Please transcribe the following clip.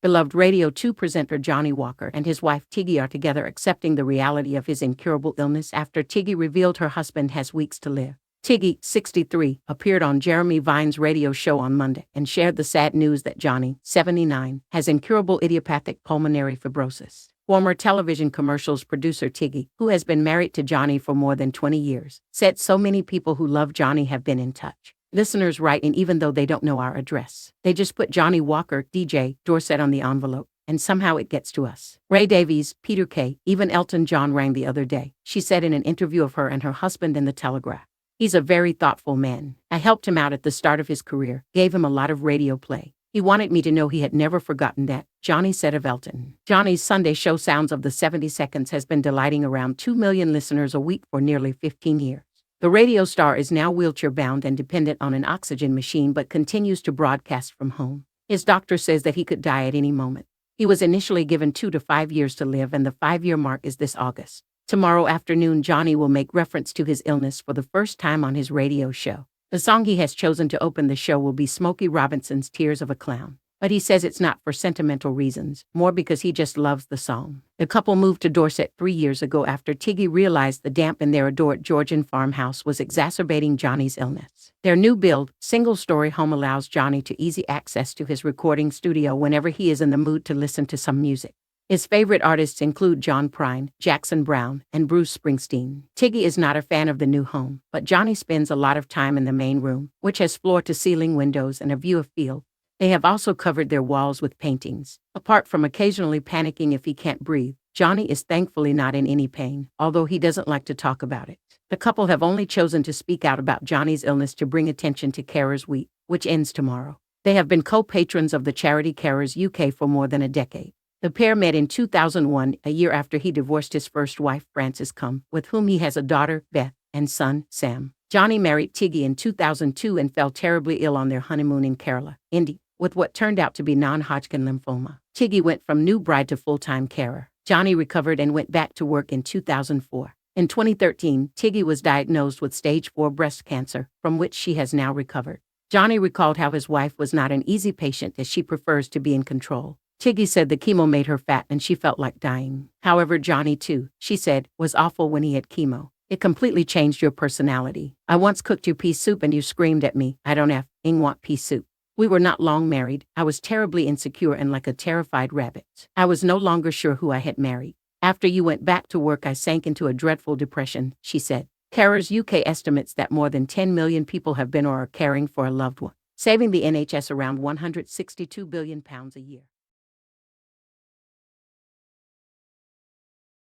Beloved Radio 2 presenter Johnnie Walker and his wife Tiggy are together accepting the reality of his incurable illness after Tiggy revealed her husband has weeks to live. Tiggy, 63, appeared on Jeremy Vine's radio show on Monday and shared the sad news that Johnnie, 79, has incurable idiopathic pulmonary fibrosis. Former television commercials producer Tiggy, who has been married to Johnnie for more than 20 years, said so many people who love Johnnie have been in touch. Listeners write in even though they don't know our address. They just put Johnnie Walker, DJ, Dorset on the envelope, and somehow it gets to us. Ray Davies, Peter Kay, even Elton John rang the other day, she said in an interview of her and her husband in the Telegraph. He's a very thoughtful man. I helped him out at the start of his career, gave him a lot of radio play. He wanted me to know he had never forgotten that, Johnnie said of Elton. Johnnie's Sunday show Sounds of the 70 Seconds has been delighting around 2 million listeners a week for nearly 15 years. The radio star is now wheelchair-bound and dependent on an oxygen machine but continues to broadcast from home. His doctor says that he could die at any moment. He was initially given 2 to 5 years to live, and the 5-year mark is this August. Tomorrow afternoon, Johnnie will make reference to his illness for the first time on his radio show. The song he has chosen to open the show will be Smokey Robinson's Tears of a Clown. But he says it's not for sentimental reasons, more because he just loves the song. The couple moved to Dorset 3 years ago after Tiggy realized the damp in their adored Georgian farmhouse was exacerbating Johnnie's illness. Their new build, single-story home allows Johnnie to easy access to his recording studio whenever he is in the mood to listen to some music. His favorite artists include John Prine, Jackson Browne, and Bruce Springsteen. Tiggy is not a fan of the new home, but Johnnie spends a lot of time in the main room, which has floor-to-ceiling windows and a view of field. They have also covered their walls with paintings. Apart from occasionally panicking if he can't breathe, Johnnie is thankfully not in any pain, although he doesn't like to talk about it. The couple have only chosen to speak out about Johnnie's illness to bring attention to Carers Week, which ends tomorrow. They have been co-patrons of the charity Carers UK for more than a decade. The pair met in 2001, a year after he divorced his first wife, Frances Cum, with whom he has a daughter, Beth, and son, Sam. Johnnie married Tiggy in 2002 and fell terribly ill on their honeymoon in Kerala, India, with what turned out to be non-Hodgkin lymphoma. Tiggy went from new bride to full-time carer. Johnnie recovered and went back to work in 2004. In 2013, Tiggy was diagnosed with stage 4 breast cancer, from which she has now recovered. Johnnie recalled how his wife was not an easy patient as she prefers to be in control. Tiggy said the chemo made her fat and she felt like dying. However, Johnnie too, she said, was awful when he had chemo. It completely changed your personality. I once cooked you pea soup and you screamed at me, I don't want pea soup. We were not long married. I was terribly insecure and like a terrified rabbit. I was no longer sure who I had married. After you went back to work, I sank into a dreadful depression, she said. Carers UK estimates that more than 10 million people have been or are caring for a loved one, saving the NHS around £162 billion a year.